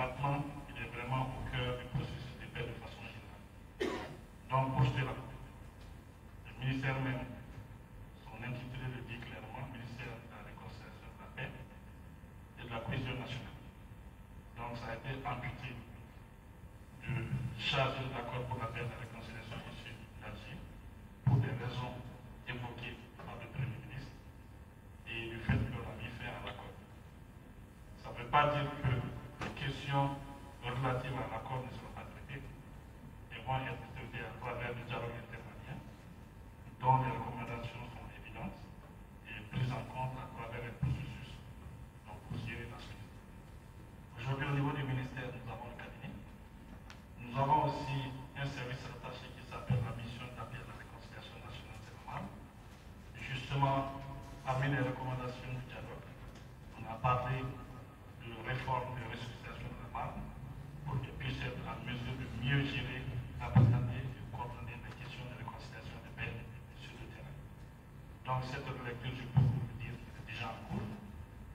département, il est vraiment au cœur du processus de paix de façon générale. Donc, pour cela, le ministère même, son intitulé le dit clairement, ministère de la réconciliation de la paix et de la cohésion nationale. Donc, ça a été amputé de charger l'accord pour la paix et la réconciliation issu d'Alger pour des raisons évoquées par le Premier ministre et du fait que l'on a mis fin à l'accord. Ça ne veut pas dire que les questions relatives à l'accord ne seront pas traitées et vont être traitées à travers le dialogue intermalien, dont les recommandations sont évidentes et prises en compte à travers les processus donc pour gérer la suite. Aujourd'hui, au niveau du ministère, nous avons le cabinet. Nous avons aussi un service rattaché qui s'appelle la mission d'appui à la réconciliation nationale CEMAM. Justement, parmi les recommandations du dialogue, on a parlé de réforme de restructuration de la marne pour qu'elle puisse être en mesure de mieux gérer, appréhender et coordonner les questions de réconciliation de paix sur le terrain. Donc cette lecture, je peux vous le dire, est déjà en cours.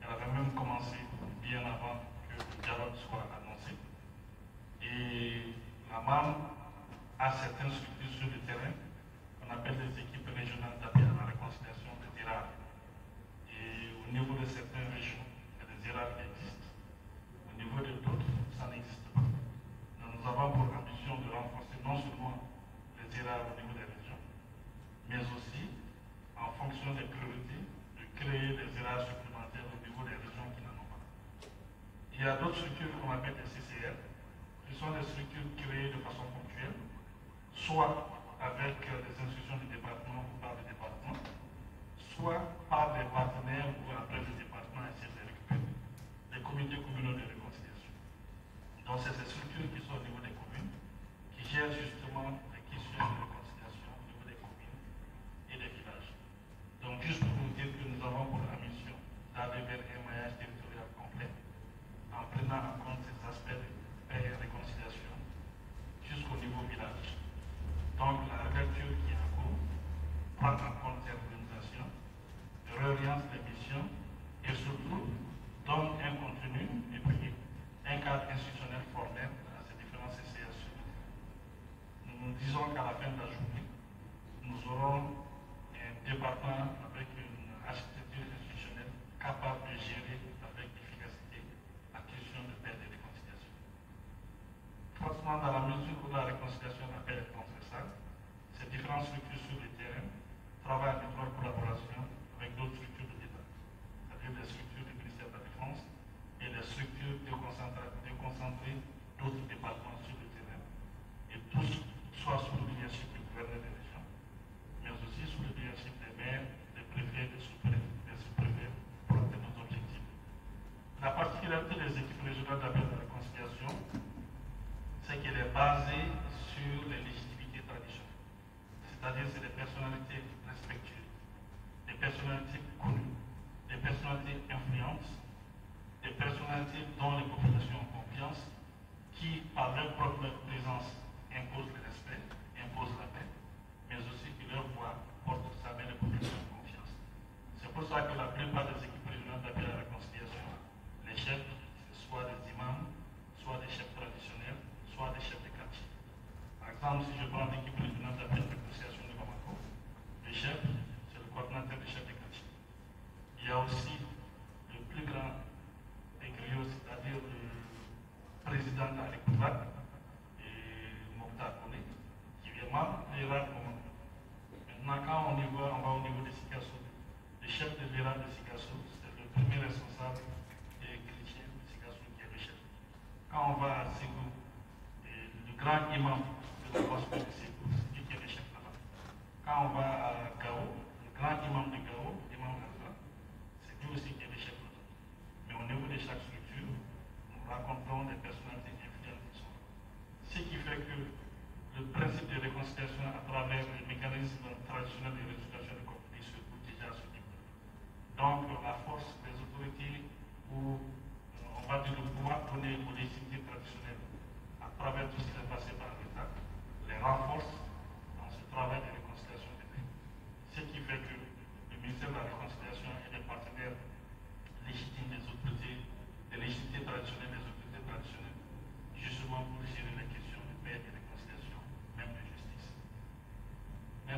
Elle avait même commencé bien avant que le dialogue soit annoncé. Et la MAM a certaines structures sur le terrain qu'on appelle les équipes régionales d'appui à la réconciliation des IRAD. Et au niveau de certaines régions, il y a des IRAD qui existent. Au niveau de d'autres, ça n'existe pas. Donc, nous avons pour ambition de renforcer non seulement les IRAD au niveau des régions, mais aussi, en fonction des priorités, de créer des IRAD supplémentaires au niveau des régions qui n'en ont pas. Il y a d'autres structures qu'on appelle des CCR, qui sont des structures créées de façon ponctuelle, soit avec les institutions du département ou par le département, soit par des partenaires ou après le département essaie de récupérer, les comités communaux de réconciliation. Donc c'est ces structures qui sont au niveau des communes, qui gèrent justement les questions de réconciliation au niveau des communes et des villages. Donc juste pour vous dire que nous avons pour la mission d'aller vers un maillage territorial complet, en prenant en compte ces aspects de paix et réconciliation jusqu'au niveau village. Donc la lecture qui est en cours prend en compte ces organisations, réoriente les missions et surtout donne un contenu et puis un cadre institutionnel formel à ces différents CCS. Nous disons qu'à la fin de la journée, nous aurons un département avec une architecture institutionnelle capable de gérer avec efficacité la question de paix et de réconciliation. Forcément, dans la mesure où la réconciliation de la paix est transversale, ces différentes structures sur le terrain travaillent en étroite collaboration avec d'autres structures de l'État, c'est-à-dire les structures du ministère de la Défense et les structures déconcentrées d'autres départements sur le terrain, et tous, soit sous le leadership du gouverneur des régions, mais aussi sous le leadership des maires, des préfets, des sous-préfets, pour atteindre nos objectifs. La particularité des équipes régionales d'appui à la réconciliation, c'est qu'elle est basée sur les légitimités traditionnelles, c'est-à-dire c'est des personnalités respectueuses, des personnalités connues, des personnalités influentes, des personnalités dont les populations ont confiance, qui, par leur propre présence, imposent le respect, imposent la paix, mais aussi qui leur voix porte sa main les populations de confiance. C'est pour ça que la plupart des équipes régionales d'appui à la réconciliation, les chefs, c'est soit des imams, soit des chefs traditionnels, soit des chefs de quartier. Par exemple, si je prends l'équipe régionale d'appui à la réconciliation de Bamako, le chef, c'est le coordinateur des chefs de quartier. Il y a aussi le plus grand des griots, c'est-à-dire le président de la République, Mokhtar Kone, qui est membre de l'IRAD Commando. Maintenant, quand on va au niveau de Sikasso, le chef de l'IRAD de Sikasso, c'est le premier responsable des chrétiens de Sikasso qui est le chef. Quand on va à Ségou, le grand imam de la mosquée de Ségou, c'est lui qui est le chef là-bas. Quand on va à Gao, le grand imam de Gao, l'imam Alpha, c'est lui aussi qui est le chef là-bas. Mais au niveau de chaque structure, nous rencontrons des personnalités influentes qui sont là. Ce qui fait que le principe de réconciliation à travers les mécanismes traditionnels de résolution de conflits se trouve déjà à ce niveau. Donc la force des autorités ou on va dire le pouvoir donné aux légitimités traditionnelles à travers tout ce qui est passé par l'État, les renforce dans ce travail de réconciliation des pays. Ce qui fait que le ministère de la Réconciliation et les partenaires légitimes des autorités, des légitimités traditionnelles des autorités traditionnelles,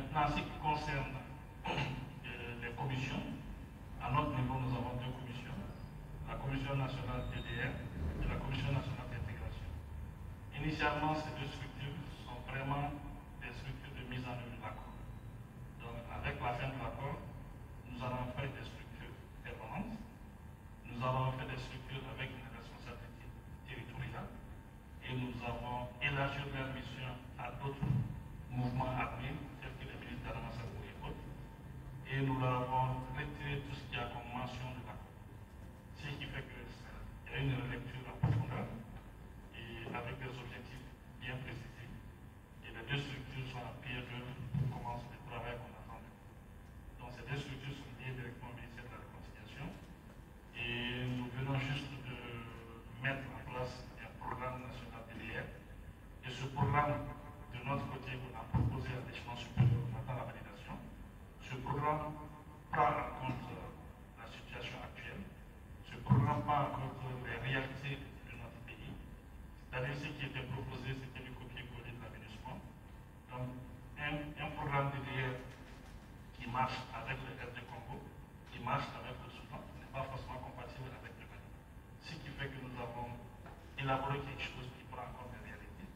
Maintenant, en ce qui concerne les commissions, à notre niveau, nous avons deux commissions, la Commission nationale DDR et la Commission nationale d'intégration. Initialement, ces deux structures sont vraiment des structures de mise en œuvre de l'accord. Donc, avec la fin de l'accord, nous allons faire des structures permanentes, nous allons faire des structures avec une responsabilité territoriale et nous avons élargi leur mission à d'autres mouvements armés, tels que les militaires de Massakou et autres, et nous leur avons retiré tout ce qui a comme mention de l'accord. Ce qui fait qu'il y a une relecture en profondeur et avec des objectifs bien précisés. Et les deux structures sont à pied d'œuvre pour commencer le travail qu'on attend. Donc ces deux structures sont liées directement au ministère de la Réconciliation et nous venons juste de mettre en place un programme national DDR. Et ce programme, de notre côté, qu'on a proposé à l'échelon supérieur, on attend la validation. Ce programme prend en compte la situation actuelle. Ce programme prend en compte les réalités de notre pays. C'est-à-dire ce qui était proposé, c'était le copier-coller de l'aménagement. Donc, un programme DDR qui marche avec le RD Congo, qui marche avec le Soudan, n'est pas forcément compatible avec le Mali. Ce qui fait que nous avons élaboré quelque chose qui prend en compte les réalités,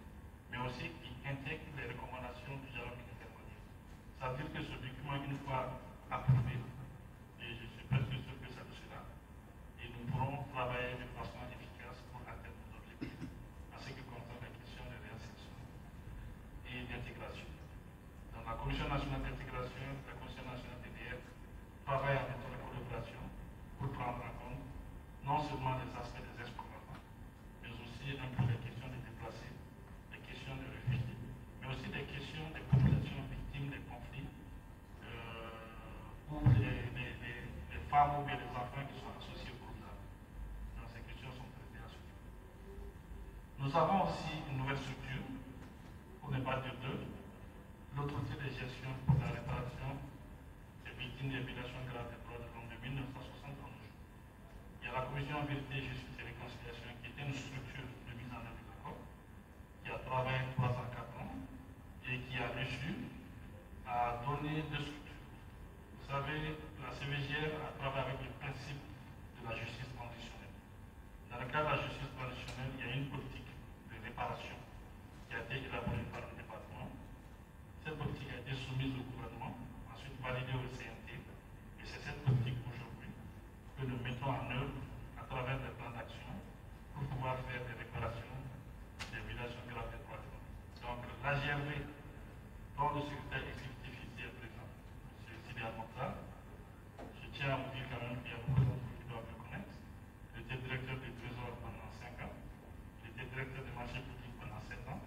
mais aussi qui intègre les recommandations du dialogue intermondial. Ça veut dire que ce document, une fois approuvé, et je suis presque sûr que ça le sera, et nous pourrons travailler de façon efficace pour atteindre nos objectifs en ce qui concerne les questions de réinsertion et d'intégration. Dans la Commission nationale d'intégration, la Commission nationale DDR travaille en étroite collaboration pour prendre en compte non seulement les aspects des ex-combattants, mais aussi un peu les questions des déplacés, les questions des réfugiés, mais aussi des questions des populations victimes des conflits ou les femmes ou bien les enfants qui sont associés aux groupes armés. Donc ces questions sont traitées à ce niveau. Nous avons aussi une nouvelle structure, pour ne pas dire deux, l'autorité de gestion pour la réparation des victimes des violations graves des droits de l'homme de 1960 à nos jours. Il y a la Commission Vérité, Justice et Réconciliation qui était une structure de mise en œuvre de l'accord, qui a travaillé 3 ans, 4 ans et qui a réussi à donner deux structures. Vous savez, la CVGR a travaillé avec le principe de la justice transitionnelle. Dans le cadre de la justice transitionnelle, il y a une politique de réparation qui a été élaborée par le département. Cette politique a été soumise au gouvernement, ensuite validée au CNT, et c'est cette politique aujourd'hui que nous mettons en œuvre à travers des plans d'action pour pouvoir faire des réparations des violations graves des droits de l'homme. Donc l'AGRV, dont le secrétaire exécutif ici est présent, M. Sidi Al-Mokhtar, je tiens à vous dire quand même qu'il y a beaucoup d'entre vous qui doivent me connaître. Il était directeur du Trésor pendant 5 ans, il était directeur des marchés publics pendant 7 ans,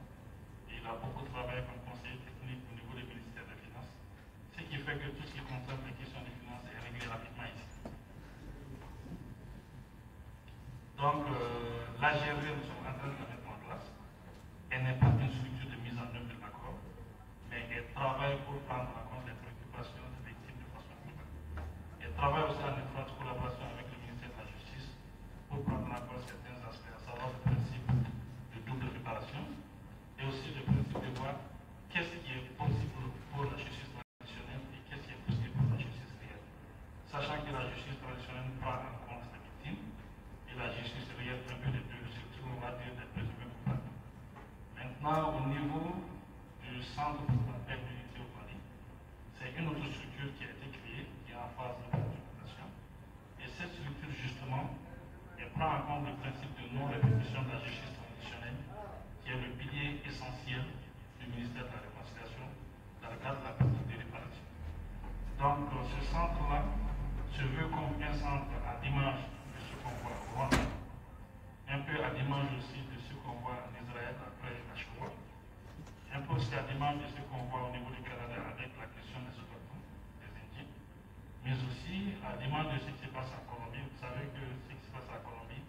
et il a beaucoup travaillé comme conseiller technique au niveau du ministère des Finances, ce qui fait que tout ce qui concerne les questions des finances est réglé rapidement ici. Donc, l'AGRV, nous sommes en train de la mettre en place. Elle n'est pas une structure de mise en œuvre de l'accord, mais elle travaille pour prendre en compte les préoccupations des victimes de façon globale. Elle travaille aussi en étroite collaboration avec le ministère de la Justice pour prendre en compte certains aspects, à savoir le principe de double réparation et aussi le principe de voir qu'est-ce qui est possible pour la justice traditionnelle et qu'est-ce qui est possible pour la justice réelle. Sachant que la justice traditionnelle prend en compte les victimes et la justice réelle, un peu les deux, surtout on va dire des présumés coupables. Maintenant, au niveau du centre pour la paix et l'unité au Mali, c'est une autre structure qui a été créée, qui est en phase de implémentation. Et cette structure, justement, elle prend en compte le principe de non-répétition de la justice traditionnelle, qui est le pilier essentiel du ministère de la Réconciliation dans le cadre de la politique de réparation. Donc, ce centre-là se veut comme un centre à l'image de ce qu'on voit au Rwanda, un peu à l'image aussi de ce qu'on voit en Israël après la Shoah, un peu aussi à l'image de ce qu'on voit au niveau du Canada avec la question des autochtones, des Indiens, mais aussi à l'image de ce qui se passe en Colombie. Vous savez que ce qui se passe en Colombie,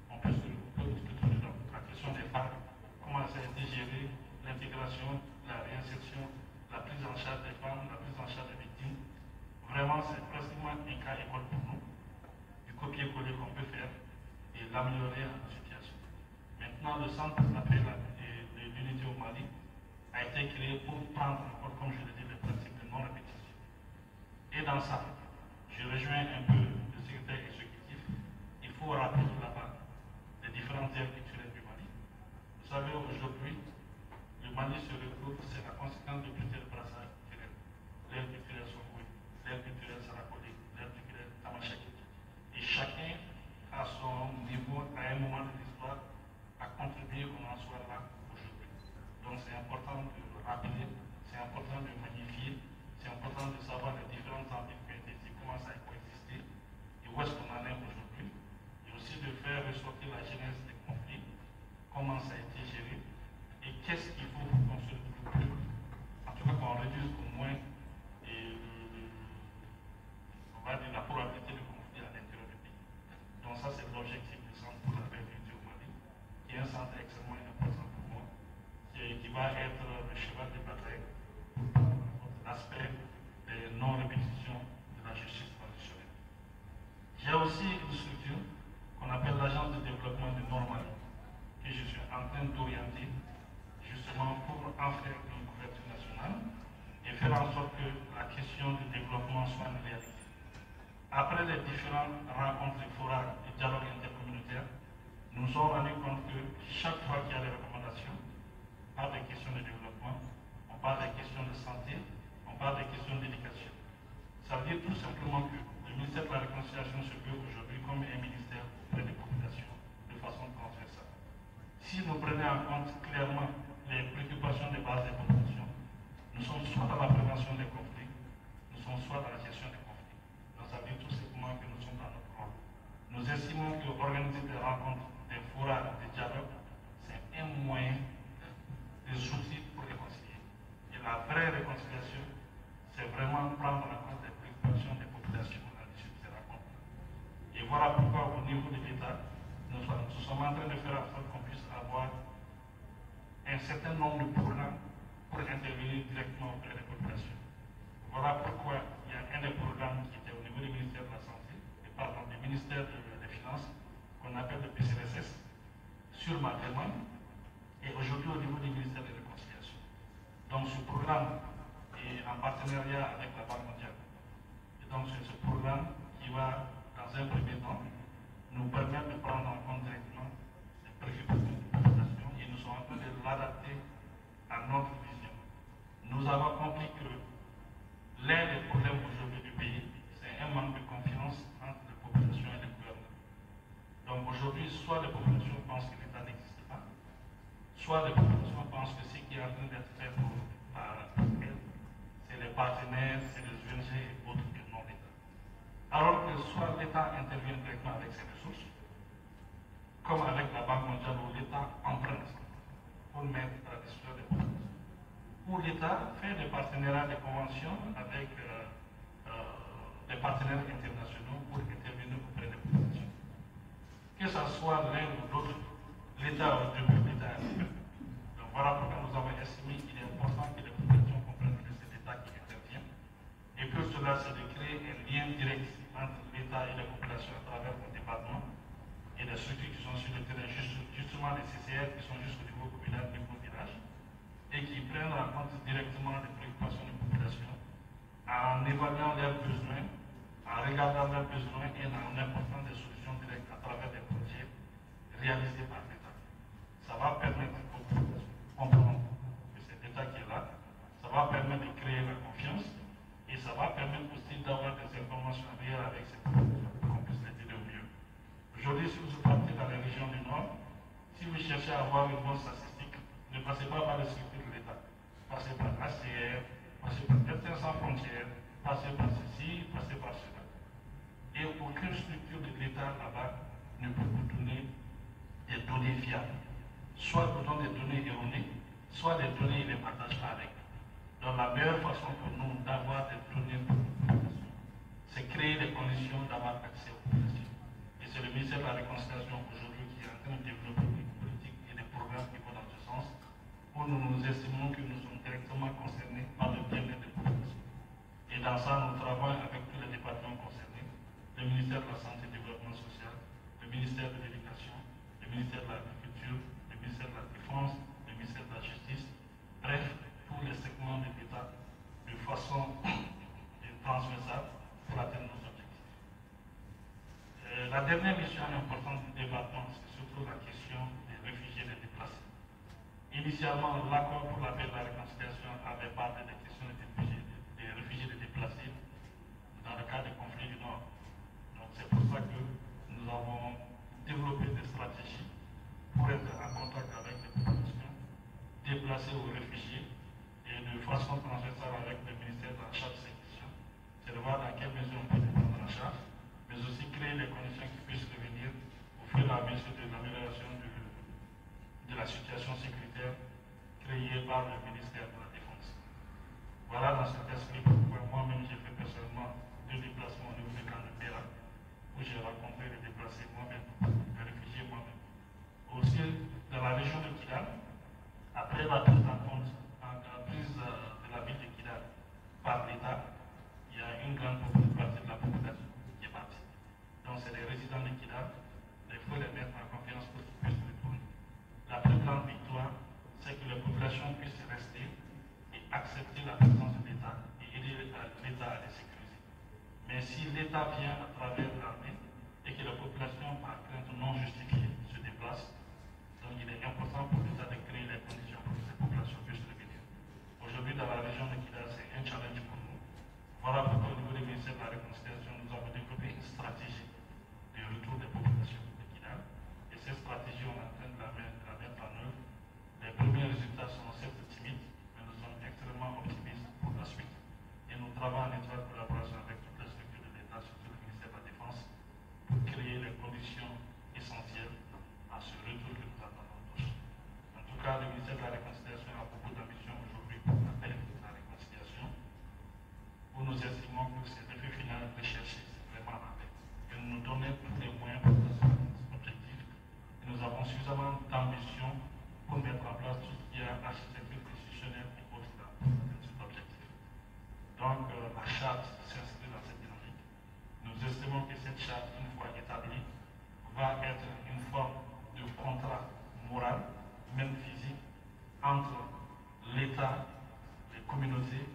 on peut discuter dedans. La question des femmes, comment ça a été géré, l'intégration, la réinsertion, la prise en charge des femmes, la prise en charge des victimes. Vraiment, c'est pratiquement un cas école pour nous, du copier-coller qu'on peut faire et l'améliorer en situation. Maintenant, le centre d'appel de l'unité au Mali a été créé pour prendre en compte, comme je l'ai dit, les principes de non-répétition. Et dans ça, je rejoins un peu le secrétaire exécutif, il faut rappeler là-bas les différentes aires culturelles du Mali. Vous savez, aujourd'hui, le Mali se retrouve, c'est la conséquence de plusieurs brassages culturels. L'aire culturelle Songwe, l'aire culturelle Sarakoli, l'aire culturelle Tamashaki. Et chacun, à son niveau, à un moment de l'histoire, a contribué qu'on en soit là aujourd'hui. Donc c'est important de le rappeler, c'est important de magnifier, c'est important de savoir les différentes entités qui ont été ici, comment ça a coexisté et où est-ce qu'on en est aujourd'hui. Et aussi de faire ressortir la genèse des conflits, comment ça a été géré et qu'est-ce qu'il faut pour qu'on se retrouve plus. En tout cas, qu'on réduise au moins on va dire la probabilité de conflit à l'intérieur du pays. Donc ça, c'est l'objectif du Centre pour la paix et au Mali, qui est un centre extrêmement important pour moi, qui va être le cheval de bataille pour l'aspect des non-répétitions de la justice traditionnelle. J'ai aussi une structure qu'on appelle l'Agence de développement du Nord Mali, que je suis en train d'orienter justement pour en faire une couverture nationale et faire en sorte que la question du développement soit une réalité. Après les différentes rencontres et forats et dialogues intercommunautaires, nous nous sommes rendus compte que chaque fois qu'il y a des recommandations, on parle des questions de développement, on parle des questions de santé, on parle des questions d'éducation. Ça veut dire tout simplement que le ministère de la Réconciliation se veut aujourd'hui comme un ministère auprès des populations de façon transversale. Si nous prenons en compte clairement les préoccupations des bases des populations, nous sommes soit dans la prévention des conflits, nous sommes soit dans la gestion des conflits. Donc ça veut dire tout simplement que nous sommes dans notre rôle. Nous estimons qu'organiser des rencontres, des forats, des dialogues, c'est un moyen, des outils pour réconcilier. Et la vraie réconciliation, c'est vraiment prendre en compte les préoccupations des populations à l'issue de ces rencontres. Et voilà pourquoi au niveau de l'État, nous sommes en train de faire en sorte qu'on puisse avoir un certain nombre de programmes pour intervenir directement auprès des populations. Voilà pourquoi il y a un des programmes qui était au niveau du ministère de la Santé, et pardon, du ministère des Finances, qu'on appelle le PCRSS, sur ma demande, et aujourd'hui au niveau du ministère de la Réconciliation. Donc ce programme est en partenariat avec la Banque mondiale. Et donc c'est ce programme qui va, dans un premier temps, nous permettre de prendre en compte directement les préoccupations de la population et nous sommes en train de l'adapter à notre vision. Nous avons compris que l'un des problèmes aujourd'hui du pays, c'est un manque de confiance entre les populations et les gouvernements. Donc aujourd'hui, soit les populations pensent que l'État n'existe pas, soit les populations pensent que ce qui est en train d'être fait par elles, c'est les partenaires, c'est les ONG et autres que non l'État. Alors que soit l'État intervient directement avec ses ressources, comme avec la Banque mondiale où l'État emprunte pour mettre à la disposition des populations, où l'État fait des partenariats, des conventions avec des partenaires internationaux pour intervenir auprès des populations. Que ce soit l'un ou l'autre, l'État au début, l'État est fait. Donc voilà pourquoi nous avons estimé qu'il est important que les populations comprennent que c'est l'État qui intervient et que cela, c'est de créer un lien direct entre l'État et les populations à travers le département et les structures qui sont sur le terrain, justement les CCR qui sont jusqu'au niveau communal, niveau village, et qui prennent en compte directement les préoccupations des populations en évaluant leurs besoins, en regardant leurs besoins et en apportant des solutions directes à travers des projets réalisés par l'État. Ça va permettre aux populations de comprendre que c'est l'État qui est là, ça va permettre de créer la confiance et ça va permettre aussi d'avoir des informations réelles avec ces populations pour qu'on puisse les aider au mieux. Aujourd'hui, si vous partez dans les régions du Nord, si vous cherchez à avoir une bonne statistique, ne passez pas par les structures de l'État. Passez par l'ACR, passez par Médecins sans frontières, passez par ceci, passez par cela. Et aucune structure de l'État là-bas ne peut vous donner des données fiables. Soit vous donne des données erronées, soit des données, ils ne les partagent pas avec. Donc la meilleure façon pour nous d'avoir des données pour les populations, c'est créer les conditions d'avoir accès aux populations. Et c'est le ministère de la Réconciliation aujourd'hui qui est en train de développer des politiques et des programmes qui vont dans ce sens, où nous estimons que nous sommes directement concernés par le bien-être des populations. Et dans ça, nous travaillons avec tous les départements concernés, le ministère de la Santé et du Développement social, le ministère de l'Éducation, le ministère de l'Agriculture, le ministère de la Défense, le ministère de la Justice, bref, tous les segments de l'État de façon transversale pour atteindre nos objectifs. La dernière mission importante du développement, c'est surtout la question des réfugiés et des déplacés. Initialement, l'accord pour la paix et la réconciliation avait parlé des questions des réfugiés et des déplacés dans le cadre des conflits du Nord. Donc c'est pour ça que nous avons développé des stratégies pour être en contact avec les populations déplacées ou réfugiés et de façon transversale avec le ministère de la charge de ces questions. C'est de voir dans quelle mesure on peut les prendre en charge, mais aussi créer les conditions qui puissent revenir au fur et à mesure de l'amélioration de la situation sécuritaire créée par le ministère de la Défense. Voilà dans cet esprit pourquoi moi-même j'ai fait personnellement 2 déplacements au niveau du camp de Béra, où j'ai rencontré les déplacés moi-même, les réfugiés moi-même. Aussi, dans la région de Kidal, après la prise en compte, la prise de la ville de Kidal par l'État, il y a une grande partie de la population qui est partie. Donc c'est les résidents de Kidal, il faut les mettre en confiance pour qu'ils puissent retourner. La plus grande victoire, c'est que les populations puissent rester et accepter la présence de l'État et aider l'État à les sécuriser. Mais si l'État vient à travers l'armée et que la population, par crainte non justifiée, se déplace, donc il est important pour l'État de créer les conditions pour que ces populations puissent revenir. Aujourd'hui, dans la région de Kidal, c'est un challenge pour nous. Voilà pourquoi au niveau du ministère de la Réconciliation, nous avons développé une stratégie de retour des populations de Kidal. Et cette stratégie, on est en train de la mettre en œuvre. Les premiers résultats sont certes timides, mais nous sommes extrêmement optimistes pour la suite. Et nous travaillons en étroite collaboration avec toutes les structures de l'État, surtout le ministère de la Défense, pour créer les conditions essentielles à ce retour que nous attendons tous. En tout cas, le ministère de la Réconciliation a beaucoup d'ambition aujourd'hui pour la paix et la réconciliation, où nous estimons que c'est l'effet final recherché, c'est vraiment la paix. Et nous donnons tous les moyens pour atteindre cet objectif. Et nous avons suffisamment d'ambition pour mettre en place tout ce qui est architecture institutionnelle et autres pour atteindre cet objectif. Donc, la charte s'inscrit dans cette dynamique. Nous estimons que cette charte, une fois établie, va être une forme de contrat moral, même physique, entre l'État, les communautés